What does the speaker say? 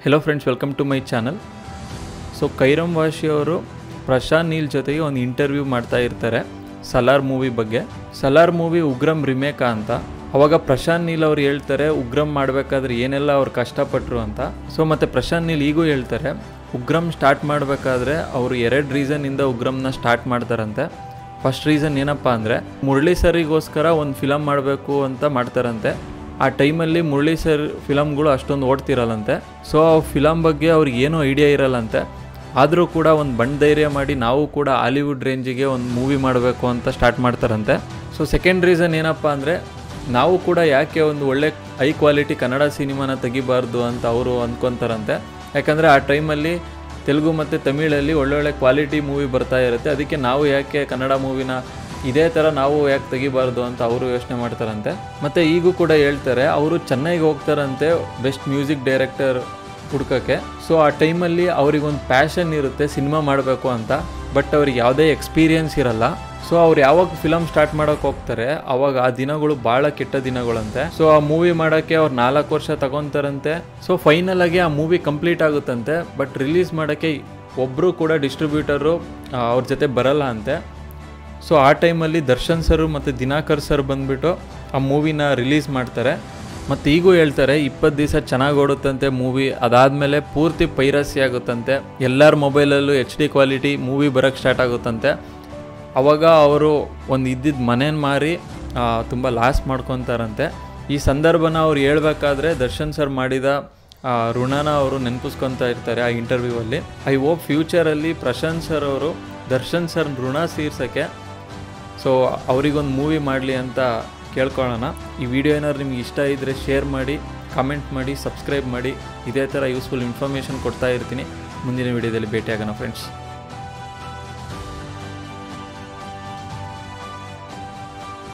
Hello friends, welcome to my channel. So ಕೈರಮ್ ವಾಶಿ ಅವರು ಪ್ರಶಾಂತ್ ನೀಲ್ ಜೊತೆಗೆ ಒಂದು ಇಂಟರ್ವ್ಯೂ ಮಾಡ್ತಾ ಇರ್ತಾರೆ ಸಲಾರ್ ಮೂವಿ ಬಗ್ಗೆ. ಸಲಾರ್ ಮೂವಿ ಉಗ್ರಂ ರಿಮೇಕ ಅಂತ. ಅವಾಗ ಪ್ರಶಾಂತ್ ನೀಲ್ ಅವ್ರು ಹೇಳ್ತಾರೆ ಉಗ್ರಂ ಮಾಡಬೇಕಾದ್ರೆ ಏನೆಲ್ಲ ಅವ್ರು ಕಷ್ಟಪಟ್ಟರು ಅಂತ. ಸೊ ಮತ್ತು ಪ್ರಶಾಂತ್ ನೀಲ್ ಈಗೂ ಹೇಳ್ತಾರೆ ಉಗ್ರಂ ಸ್ಟಾರ್ಟ್ ಮಾಡಬೇಕಾದ್ರೆ ಅವರು 2 ರೀಸನ್ನಿಂದ ಉಗ್ರಂನ ಸ್ಟಾರ್ಟ್ ಮಾಡ್ತಾರಂತೆ. ಫಸ್ಟ್ ರೀಸನ್ ಏನಪ್ಪ ಅಂದರೆ ಮುರಳಿ ಸರಿಗೋಸ್ಕರ ಒಂದು ಫಿಲಮ್ ಮಾಡಬೇಕು ಅಂತ ಮಾಡ್ತಾರಂತೆ. ಆ ಟೈಮಲ್ಲಿ ಮುರಳಿ ಸರ್ ಫಿಲಮ್ಗಳು ಅಷ್ಟೊಂದು ಓಡ್ತಿರಲ್ಲಂತೆ. ಸೊ ಆ ಫಿಲಮ್ ಬಗ್ಗೆ ಅವ್ರಿಗೆ ಏನೂ ಐಡಿಯಾ ಇರಲ್ಲಂತೆ. ಆದರೂ ಕೂಡ ಒಂದು ಧೈರ್ಯ ಮಾಡಿ ನಾವು ಕೂಡ ಹಾಲಿವುಡ್ ರೇಂಜಿಗೆ ಒಂದು ಮೂವಿ ಮಾಡಬೇಕು ಅಂತ ಸ್ಟಾರ್ಟ್ ಮಾಡ್ತಾರಂತೆ. ಸೊ ಸೆಕೆಂಡ್ ರೀಸನ್ ಏನಪ್ಪ ಅಂದರೆ ನಾವು ಕೂಡ ಯಾಕೆ ಒಂದು ಒಳ್ಳೆ ಹೈ ಕ್ವಾಲಿಟಿ ಕನ್ನಡ ಸಿನಿಮಾನ ತೆಗಿಬಾರ್ದು ಅಂತ ಅವರು ಅಂದ್ಕೊತಾರಂತೆ. ಯಾಕಂದರೆ ಆ ಟೈಮಲ್ಲಿ ತೆಲುಗು ಮತ್ತು ತಮಿಳಲ್ಲಿ ಒಳ್ಳೊಳ್ಳೆ ಕ್ವಾಲಿಟಿ ಮೂವಿ ಬರ್ತಾ ಇರುತ್ತೆ. ಅದಕ್ಕೆ ನಾವು ಯಾಕೆ ಕನ್ನಡ ಮೂವಿನ ಇದೇ ಥರ ನಾವು ಯಾಕೆ ತೆಗಿಬಾರ್ದು ಅಂತ ಅವರು ಯೋಚನೆ ಮಾಡ್ತಾರಂತೆ. ಮತ್ತು ಈಗೂ ಕೂಡ ಹೇಳ್ತಾರೆ ಅವರು ಚೆನ್ನೈಗೆ ಹೋಗ್ತಾರಂತೆ ಬೆಸ್ಟ್ ಮ್ಯೂಸಿಕ್ ಡೈರೆಕ್ಟರ್ ಹುಡ್ಕೋಕ್ಕೆ. ಸೊ ಆ ಟೈಮಲ್ಲಿ ಅವ್ರಿಗೊಂದು ಪ್ಯಾಷನ್ ಇರುತ್ತೆ ಸಿನಿಮಾ ಮಾಡಬೇಕು ಅಂತ, ಬಟ್ ಅವ್ರಿಗೆ ಯಾವುದೇ ಎಕ್ಸ್ಪೀರಿಯನ್ಸ್ ಇರಲ್ಲ. ಸೊ ಅವ್ರು ಯಾವಾಗ ಫಿಲಮ್ ಸ್ಟಾರ್ಟ್ ಮಾಡೋಕ್ಕೆ ಹೋಗ್ತಾರೆ ಆವಾಗ ಆ ದಿನಗಳು ಭಾಳ ಕೆಟ್ಟ ದಿನಗಳಂತೆ. ಸೊ ಆ ಮೂವಿ ಮಾಡೋಕ್ಕೆ ಅವ್ರು 4 ವರ್ಷ ತಗೊತಾರಂತೆ. ಸೊ ಫೈನಲ್ ಆಗಿ ಆ ಮೂವಿ ಕಂಪ್ಲೀಟ್ ಆಗುತ್ತಂತೆ. ಬಟ್ ರಿಲೀಸ್ ಮಾಡೋಕ್ಕೆ ಒಬ್ಬರು ಕೂಡ ಡಿಸ್ಟ್ರಿಬ್ಯೂಟರು ಅವ್ರ ಜೊತೆ ಬರಲ್ಲ ಅಂತೆ. ಸೊ ಆ ಟೈಮಲ್ಲಿ ದರ್ಶನ್ ಸರ್ ಮತ್ತು ದಿನಾಕರ್ ಸರ್ ಬಂದುಬಿಟ್ಟು ಆ ಮೂವಿನ ರಿಲೀಸ್ ಮಾಡ್ತಾರೆ. ಮತ್ತು ಈಗೂ ಹೇಳ್ತಾರೆ 20 ದಿವಸ ಚೆನ್ನಾಗಿ ಓಡುತ್ತಂತೆ ಮೂವಿ. ಅದಾದಮೇಲೆ ಪೂರ್ತಿ ಪೈರಸಿ ಆಗುತ್ತಂತೆ. ಎಲ್ಲರ ಮೊಬೈಲಲ್ಲೂ HD ಕ್ವಾಲಿಟಿ ಮೂವಿ ಬರೋಕ್ಕೆ ಸ್ಟಾರ್ಟ್ ಆಗುತ್ತಂತೆ. ಆವಾಗ ಅವರು ಒಂದು ಇದ್ದಿದ್ದ ಮನೇನ ಮಾರಿ ತುಂಬ ಲಾಸ್ ಮಾಡ್ಕೊತಾರಂತೆ. ಈ ಸಂದರ್ಭನ ಅವ್ರು ಹೇಳ್ಬೇಕಾದ್ರೆ ದರ್ಶನ್ ಸರ್ ಮಾಡಿದ ಋಣನ ಅವರು ನೆನಪಿಸ್ಕೊತಾ ಇರ್ತಾರೆ ಆ ಇಂಟರ್ವ್ಯೂವಲ್ಲಿ. ಐ ಹೋಪ್ ಫ್ಯೂಚರಲ್ಲಿ ಪ್ರಶಾಂತ್ ಸರ್ ಅವರು ದರ್ಶನ್ ಸರ್ ಋಣ ತೀರ್ಸೋಕ್ಕೆ ಸೊ ಅವರಿಗೊಂದು ಮೂವಿ ಮಾಡಲಿ ಅಂತ ಕೇಳ್ಕೊಳ್ಳೋಣ. ಈ ವಿಡಿಯೋ ಏನಾದ್ರು ನಿಮ್ಗೆ ಇಷ್ಟ ಇದ್ದರೆ ಶೇರ್ ಮಾಡಿ, ಕಾಮೆಂಟ್ ಮಾಡಿ, ಸಬ್ಸ್ಕ್ರೈಬ್ ಮಾಡಿ. ಇದೇ ಥರ ಯೂಸ್ಫುಲ್ ಇನ್ಫಾರ್ಮೇಷನ್ ಕೊಡ್ತಾ ಇರ್ತೀನಿ. ಮುಂದಿನ ವಿಡಿಯೋದಲ್ಲಿ ಭೇಟಿಯಾಗೋಣ ಫ್ರೆಂಡ್ಸ್.